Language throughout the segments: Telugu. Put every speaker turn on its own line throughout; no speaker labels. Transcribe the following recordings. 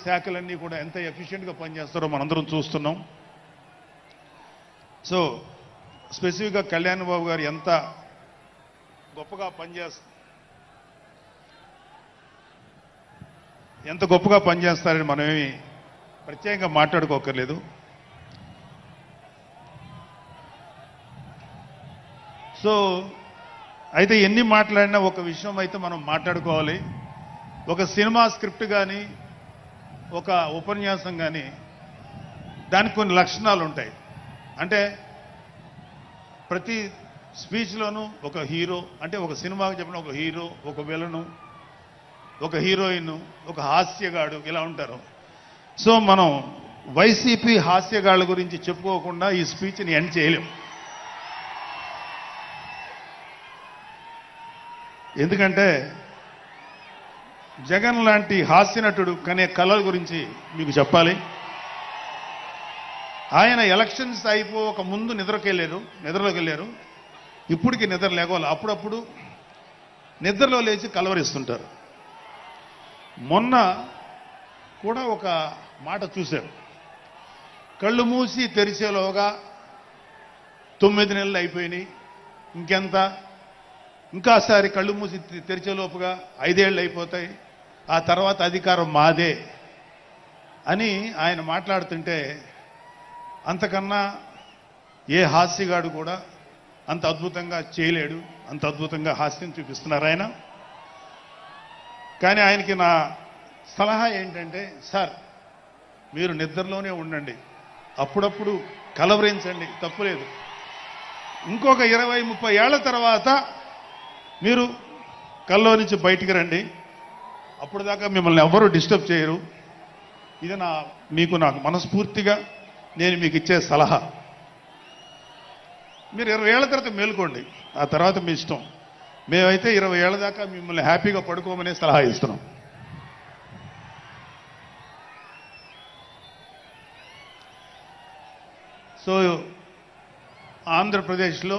శాఖలన్నీ కూడా ఎంత ఎఫిషియెంట్గా పనిచేస్తారో మనందరం చూస్తున్నాం. సో స్పెసిఫిక్గా కళ్యాణ్ బాబు గారు ఎంత గొప్పగా పనిచేస్తారని మనమేమి ప్రత్యేకంగా మాట్లాడుకోకర్లేదు. సో అయితే ఎన్ని మాట్లాడినా ఒక విషయం అయితే మనం మాట్లాడుకోవాలి. ఒక సినిమా స్క్రిప్ట్ కానీ ఒక ఉపన్యాసం కానీ దానికి కొన్ని లక్షణాలు ఉంటాయి. అంటే ప్రతి స్పీచ్లోనూ ఒక హీరో, అంటే ఒక సినిమాకి చెప్పిన ఒక హీరో, ఒక విలను, ఒక హీరోయిన్, ఒక హాస్యగాడు ఇలా ఉంటారు. సో మనం వైసీపీ హాస్యగాళ్ళ గురించి చెప్పుకోకుండా ఈ స్పీచ్ని ఎండ్ చేయలేం. ఎందుకంటే జగన్ లాంటి హాస్యనటుడు కనే కళల గురించి మీకు చెప్పాలి. ఆయన ఎలక్షన్స్ అయిపోక ముందు నిద్రలోకి వెళ్ళారు. ఇప్పటికి నిద్ర లేవాలి. అప్పుడప్పుడు నిద్రలో లేచి కలవరిస్తుంటారు. మొన్న కూడా ఒక మాట చూశారు. కళ్ళు మూసి తెరిచేలోగా 9 నెలలు అయిపోయినాయి, ఇంకెంత, ఇంకాసారి కళ్ళు మూసి తెరిచేలోపుగా 5 ఏళ్ళు అయిపోతాయి, ఆ తర్వాత అధికారం మాదే అని ఆయన మాట్లాడుతుంటే అంతకన్నా ఏ హాస్యగాడు కూడా అంత అద్భుతంగా చేయలేడు. అంత అద్భుతంగా హాస్యం చూపిస్తున్నారు ఆయన. కానీ ఆయనకి నా సలహా ఏంటంటే, సార్ మీరు నిద్రలోనే ఉండండి, అప్పుడప్పుడు కలవరించండి, తప్పులేదు. ఇంకొక 20-30 ఏళ్ల తర్వాత మీరు కల్లో నుంచి బయటికి రండి, అప్పుడు దాకా మిమ్మల్ని ఎవ్వరూ డిస్టర్బ్ చేయరు. ఇది నాకు మనస్ఫూర్తిగా నేను మీకు ఇచ్చే సలహా. మీరు 20 ఏళ్ల తర్వాత మేలుకోండి, ఆ తర్వాత మీ ఇష్టం. మేమైతే 20 ఏళ్ల దాకా మిమ్మల్ని హ్యాపీగా పడుకోమనే సలహా ఇస్తున్నాం. సో ఆంధ్రప్రదేశ్లో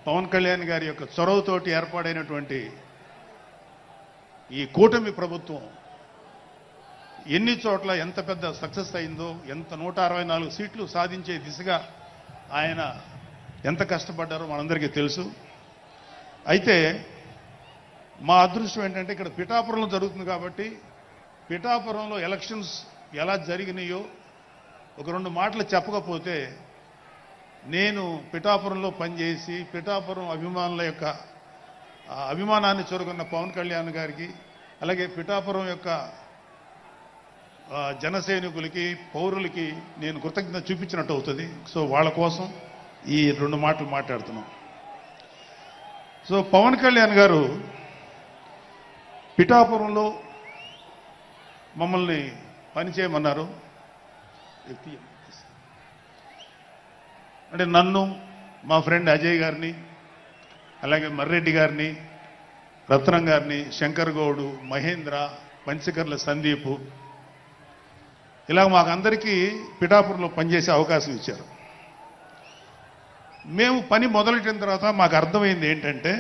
పవన్ కళ్యాణ్ గారి యొక్క చొరవతోటి ఏర్పాడైనటువంటి ఈ కూటమి ప్రభుత్వం ఎన్ని చోట్ల ఎంత పెద్ద సక్సెస్ అయిందో, ఎంత 164 సీట్లు సాధించే దిశగా ఆయన ఎంత కష్టపడ్డారో మనందరికీ తెలుసు. అయితే మా అదృష్టం ఏంటంటే ఇక్కడ పిఠాపురంలో జరుగుతుంది కాబట్టి పిఠాపురంలో ఎలక్షన్స్ ఎలా జరిగినాయో ఒక 2 మాటలు చెప్పకపోతే, నేను పిఠాపురంలో పనిచేసి పిఠాపురం అభిమానుల యొక్క అభిమానాన్ని చూరగొన్న పవన్ కళ్యాణ్ గారికి, అలాగే పిఠాపురం యొక్క జనసైనికులకి, పౌరులకి నేను కృతజ్ఞత చూపించినట్టు అవుతుంది. సో వాళ్ళ కోసం ఈ 2 మాటలు మాట్లాడుతున్నాం. సో పవన్ కళ్యాణ్ గారు పిఠాపురంలో మమ్మల్ని పనిచేయమన్నారు. అంటే నన్ను, మా ఫ్రెండ్ అజయ్ గారిని, అలాగే మర్రెడ్డి గారిని, రత్నం గారిని, శంకర్ గౌడు, మహేంద్ర, పంచకర్ల సందీపు, ఇలా మాకందరికీ పిఠాపురంలో పనిచేసే అవకాశం ఇచ్చారు. మేము పని మొదలెట్టిన తర్వాత మాకు అర్థమైంది ఏంటంటే,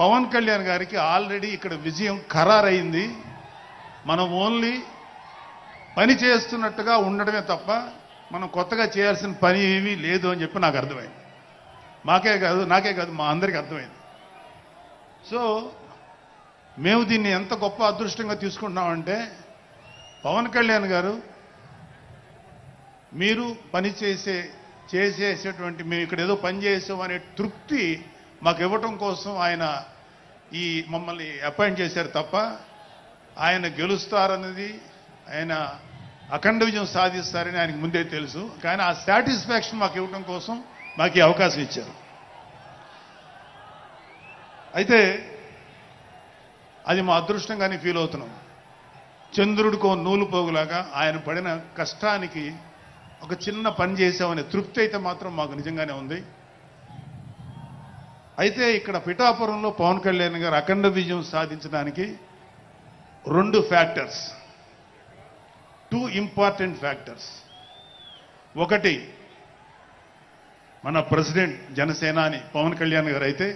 పవన్ కళ్యాణ్ గారికి ఆల్రెడీ ఇక్కడ విజయం ఖరారైంది. మనం ఓన్లీ పని చేస్తున్నట్టుగా ఉండడమే తప్ప మనం కొత్తగా చేయాల్సిన పని ఏమీ లేదు అని చెప్పి నాకు అర్థమైంది. నాకే కాదు మా అందరికీ అర్థమైంది. సో మేము దీన్ని ఎంత గొప్ప అదృష్టంగా తీసుకుంటున్నామంటే, పవన్ కళ్యాణ్ గారు మీరు పని చేసేసేటువంటి మేము ఇక్కడ ఏదో పని చేసాం అనే తృప్తి మాకు ఇవ్వటం కోసం ఆయన ఈ మమ్మల్ని అపాయింట్ చేశారు తప్ప ఆయన గెలుస్తారన్నది, ఆయన అఖండ విజయం సాధిస్తారని ఆయనకు ముందే తెలుసు. కానీ ఆ సాటిస్ఫాక్షన్ మాకు ఇవ్వటం కోసం మాకు ఈ అవకాశం ఇచ్చారు. అయితే అది మా అదృష్టంగానే ఫీల్ అవుతున్నాం. చంద్రుడికో నూలు పోగులాగా ఆయన పడిన కష్టానికి ఒక చిన్న పని చేసామనే తృప్తి అయితే మాత్రం మాకు నిజంగానే ఉంది. అయితే ఇక్కడ పిఠాపురంలో పవన్ కళ్యాణ్ గారు అఖండ విజయం సాధించడానికి 2 ఫ్యాక్టర్స్, 2 ఇంపార్టెంట్ ఫ్యాక్టర్స్. ఒకటి మన ప్రెసిడెంట్ జనసేనాని పవన్ కళ్యాణ్ గారు అయితే,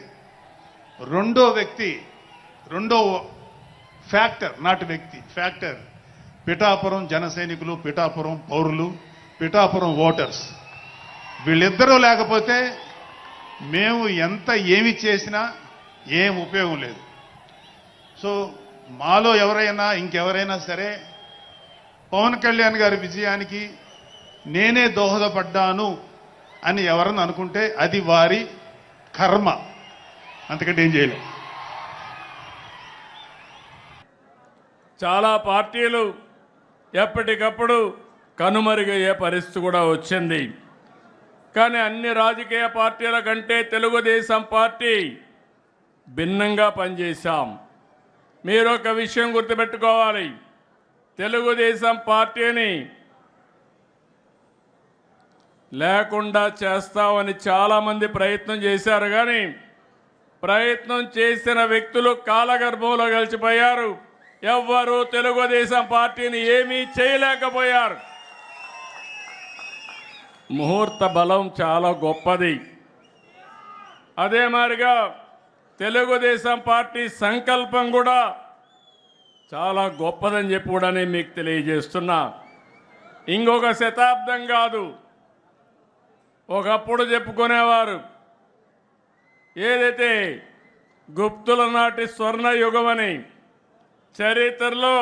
రెండో వ్యక్తి, రెండో ఫ్యాక్టర్, నాటి వ్యక్తి ఫ్యాక్టర్ పిఠాపురం జన సైనికులు, పిఠాపురం పౌరులు, పిఠాపురం ఓటర్స్. వీళ్ళిద్దరూ లేకపోతే మేము ఎంత ఏమి చేసినా ఏం ఉపయోగం లేదు. సో మాలో ఎవరైనా ఇంకెవరైనా సరే పవన్ కళ్యాణ్ గారి విజయానికి నేనే దోహదపడ్డాను అని ఎవరన్నా అనుకుంటే అది వారి కర్మ, అంతకంటే ఏం చేయలేదు.
చాలా పార్టీలు ఎప్పటికప్పుడు కనుమరుగయ్యే పరిస్థితి కూడా వచ్చింది. కానీ అన్ని రాజకీయ పార్టీల కంటే తెలుగుదేశం పార్టీ భిన్నంగా పనిచేశాం. మీరు ఒక విషయం గుర్తుపెట్టుకోవాలి, తెలుగుదేశం పార్టీని లేకుండా చేస్తామని చాలామంది ప్రయత్నం చేశారు. కానీ ప్రయత్నం చేసిన వ్యక్తులు కాలగర్భంలో కలిసిపోయారు. ఎవ్వరూ తెలుగుదేశం పార్టీని ఏమీ చేయలేకపోయారు. ముహూర్త బలం చాలా గొప్పది. అదే మాదిరిగా తెలుగుదేశం పార్టీ సంకల్పం కూడా చాలా గొప్పదని చెప్పి కూడా నేను మీకు తెలియజేస్తున్నా. ఇంకొక శతాబ్దం కాదు, ఒకప్పుడు చెప్పుకునేవారు ఏదైతే గుప్తుల నాటి స్వర్ణ యుగమని, చరిత్రలో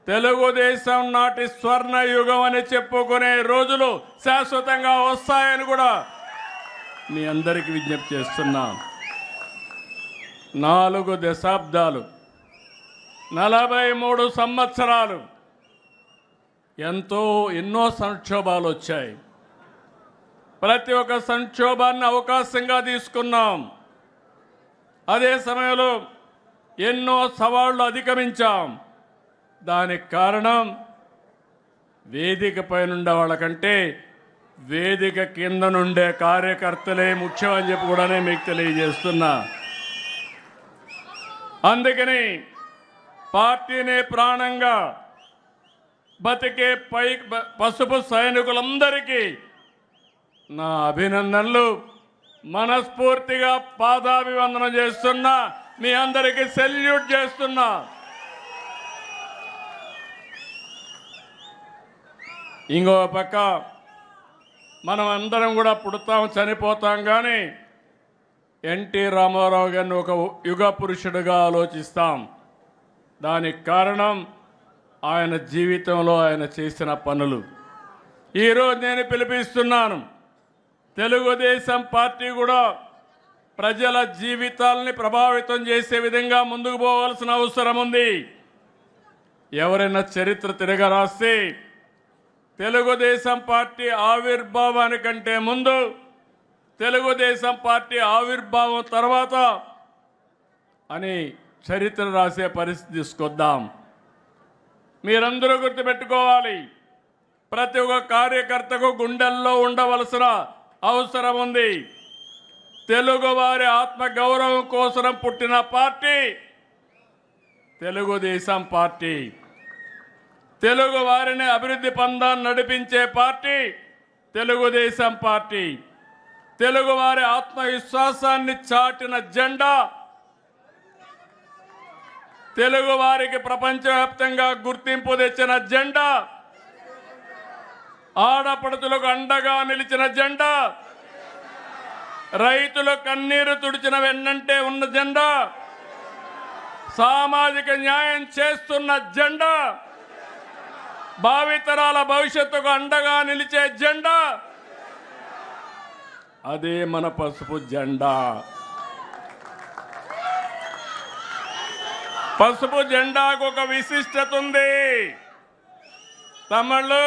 తెలుగుదేశం నాటి స్వర్ణ యుగం అని చెప్పుకునే రోజులు శాశ్వతంగా వస్తాయని కూడా మీ అందరికీ విజ్ఞప్తి చేస్తున్నా. 4 దశాబ్దాలు, 43 సంవత్సరాలు ఎన్నో సంక్షోభాలు వచ్చాయి. ప్రతి ఒక్క సంక్షోభాన్ని అవకాశంగా తీసుకున్నాం. అదే సమయంలో ఎన్నో సవాళ్లు అధిగమించాం. దానికి కారణం వేదిక పైనుండే వాళ్ళకంటే వేదిక కింద నుండే కార్యకర్తలే ముఖ్యమని చెప్పి కూడా మీకు తెలియజేస్తున్నా. అందుకని పార్టీని ప్రాణంగా బతికే పసుపు సైనికులందరికీ నా అభినందనలు. మనస్ఫూర్తిగా పాదాభివందనం చేస్తున్నా, మీ అందరికీ సెల్యూట్ చేస్తున్నా. ఇంకో పక్క మనం అందరం కూడా పుడతాం, చనిపోతాం. కానీ ఎన్టీ రామారావు గారిని ఒక యుగ పురుషుడిగా ఆలోచిస్తాం. దానికి కారణం ఆయన జీవితంలో ఆయన చేసిన పనులు. ఈరోజు నేను పిలిపిస్తున్నాను, తెలుగుదేశం పార్టీ కూడా ప్రజల జీవితాలని ప్రభావితం చేసే విధంగా ముందుకు పోవాల్సిన అవసరం ఉంది. ఎవరైనా చరిత్ర తిరగరాస్తే తెలుగుదేశం పార్టీ ఆవిర్భావానికంటే ముందు, తెలుగుదేశం పార్టీ ఆవిర్భావం తర్వాత అని చరిత్ర రాసే పరిస్థితి తీసుకొద్దాం. మీరందరూ గుర్తుపెట్టుకోవాలి, ప్రతి ఒక్క కార్యకర్తకు గుండెల్లో ఉండవలసిన అవసరం ఉంది. తెలుగువారి ఆత్మగౌరవం కోసం పుట్టిన పార్టీ తెలుగుదేశం పార్టీ. తెలుగు వారిని అభివృద్ధి పందాన్ని నడిపించే పార్టీ తెలుగుదేశం పార్టీ. తెలుగు వారి ఆత్మవిశ్వాసాన్ని చాటిన జెండా, తెలుగు వారికి ప్రపంచవ్యాప్తంగా గుర్తింపు తెచ్చిన జెండా, ఆడపడుతులకు అండగా నిలిచిన జెండా, రైతుల కన్నీరు తుడిచిన వెన్నంటే ఉన్న జెండా, సామాజిక న్యాయం చేస్తున్న జెండా, భావితరాల భవిష్యత్తుకు అండగా నిలిచే జెండా, అదే మన పసుపు జెండా. పసుపు జెండాకు ఒక విశిష్టత ఉంది. తమిళు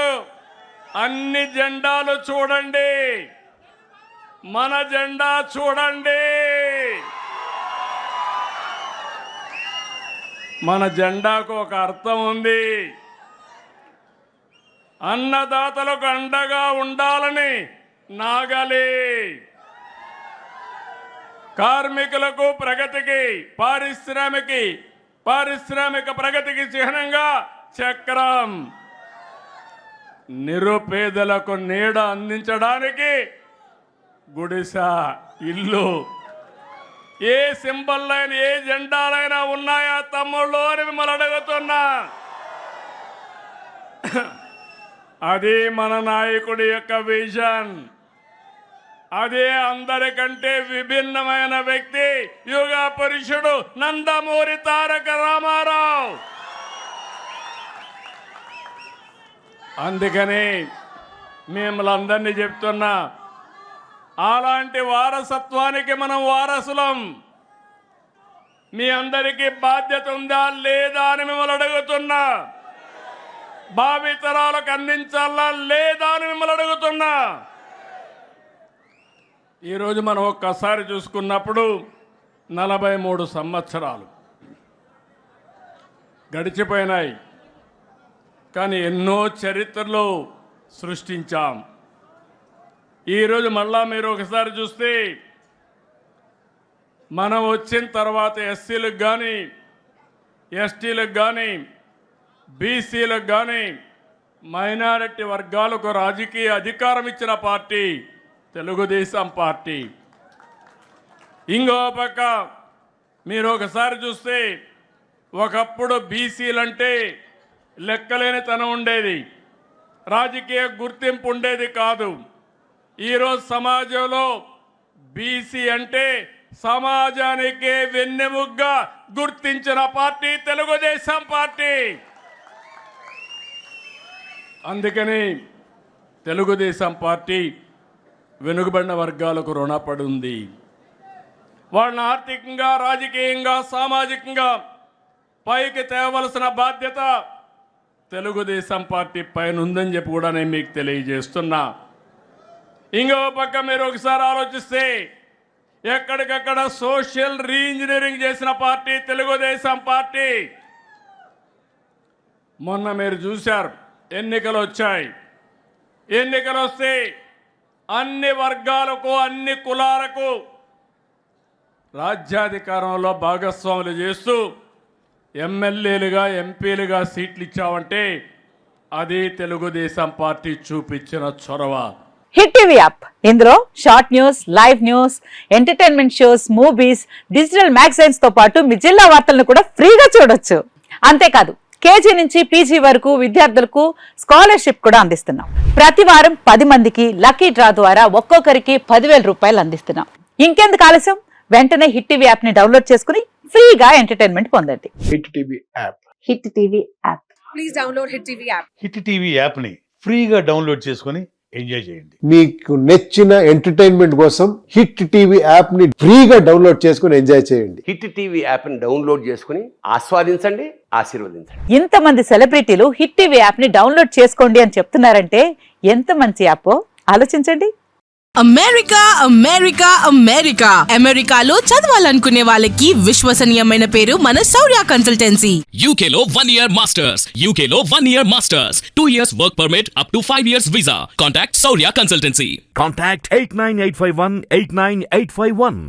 అన్ని జెండాలు చూడండి, మన జెండా చూడండి. మన జెండాకు ఒక అర్థం ఉంది. అన్నదాతలకు అండగా ఉండాలని నాగలి, కార్మికులకు ప్రగతికి, పారిశ్రామిక ప్రగతికి చిహ్నంగా చక్రం, నిరుపేదలకు నీడ అందించడానికి గుడిస, ఇల్లు, ఏ సింబల్లైనా ఏ జెండాలైనా ఉన్నాయా తమ్ముళ్ళు అని మిమ్మల్ని అడుగుతున్నా. అది మన నాయకుడి యొక్క విజన్. అదే అందరికంటే విభిన్నమైన వ్యక్తి యుగ పురుషుడు నందమూరి తారక రామారావు. అందుకని మిమ్మల్ని అందరినీ చెప్తున్నా, అలాంటి వారసత్వానికి మనం వారసులం. మీ అందరికీ బాధ్యత ఉందా లేదా అని మిమ్మల్ని అడుగుతున్నా. భావితరాలకు అందించాలా లేదా అని మిమ్మల్ని అడుగుతున్నా. ఈరోజు మనం ఒక్కసారి చూసుకున్నప్పుడు 43 సంవత్సరాలు గడిచిపోయినాయి, కానీ ఎన్నో చరిత్రలు సృష్టించాం. ఈరోజు మళ్ళా మీరు ఒకసారి చూస్తే మనం వచ్చిన తర్వాత ఎస్సీలకు కానీ ఎస్టీలకు కానీ బీసీలకు కానీ మైనారిటీ వర్గాలకు రాజకీయ అధికారం ఇచ్చిన పార్టీ తెలుగుదేశం పార్టీ. ఇంకో పక్క మీరు ఒకసారి చూస్తే ఒకప్పుడు బీసీలంటే లెక్కలేనితనం ఉండేది, రాజకీయ గుర్తింపు ఉండేది కాదు. ఈరోజు సమాజంలో బీసీ అంటే సమాజానికి వెన్నెముగ్గా గుర్తించిన పార్టీ తెలుగుదేశం పార్టీ. అందుకని తెలుగుదేశం పార్టీ వెనుకబడిన వర్గాలకు రుణపడి ఉంది. వాళ్ళని ఆర్థికంగా, రాజకీయంగా, సామాజికంగా పైకి తేవలసిన బాధ్యత తెలుగుదేశం పార్టీ పైన ఉందని చెప్పి కూడా నేను మీకు తెలియజేస్తున్నా. ఇంకో పక్క మీరు ఒకసారి ఆలోచిస్తే ఎక్కడికక్కడ సోషల్ రీఇంజనీరింగ్ చేసిన పార్టీ తెలుగుదేశం పార్టీ. మొన్న మీరు చూశారు, ఎన్నికలు వచ్చాయి. ఎన్నికలు వస్తే అన్ని వర్గాలకు, అన్ని కులాలకు రాజ్యాధికారంలో భాగస్వాములు చేస్తూ ఎమ్మెల్యేలుగా, ఎంపీలుగా సీట్లు ఇచ్చావంటే అది తెలుగుదేశం పార్టీ చూపించిన చొరవ.
హిట్ టీవీ యాప్, ఇందులో short news, live news, entertainment shows, movies, digital magazines తో పాటు మీ జిల్లా వార్తలను కూడా ఫ్రీగా చూడొచ్చు. అంతేకాదు కేజీ నుంచి పీజీ వరకు విద్యార్థులకు స్కాలర్షిప్ కూడా అందిస్తున్నాం. ప్రతి వారం 10 మందికి లక్కీ డ్రా ద్వారా ఒక్కొక్కరికి 10,000 రూపాయలు అందిస్తున్నాం. ఇంకెందుకు ఆలస్యం, వెంటనే హిట్ టీవీ యాప్ ని డౌన్లోడ్ చేసుకుని ఫ్రీగా ఎంటర్టైన్మెంట్ పొందండి.
Hit TV app.
Hit TV app.
Please download hit TV app.
Hit TV యాప్ని ఫ్రీగా డౌన్లోడ్ చేసుకొని ఎంజాయ్ చేయండి.
మీకు నచ్చిన ఎంటర్టైన్మెంట్ కోసం హిట్ టీవీ యాప్ ని ఫ్రీగా డౌన్లోడ్ చేసుకొని ఎంజాయ్ చేయండి.
హిట్ టీవీ యాప్ని డౌన్లోడ్ చేసుకుని ఆస్వాదించండి, ఆశీర్వదించండి.
ఇంతమంది సెలబ్రిటీలు హిట్ టీవీ యాప్ ని డౌన్లోడ్ చేసుకోండి అని చెప్తున్నారంటే ఎంత మంచి యాప్ ఆలోచించండి.
అమెరికా అమెరికా అమెరికా అమెరికాలో చదవాలనుకునే వాళ్ళకి విశ్వసనీయమైన పేరు మన శౌర్య కన్సల్టెన్సీ.
UK లో 1 year masters. UK లో 1 year masters. 2 years work permit up to 5 years visa. Contact Saurya Consultancy.
Contact 89851 89851.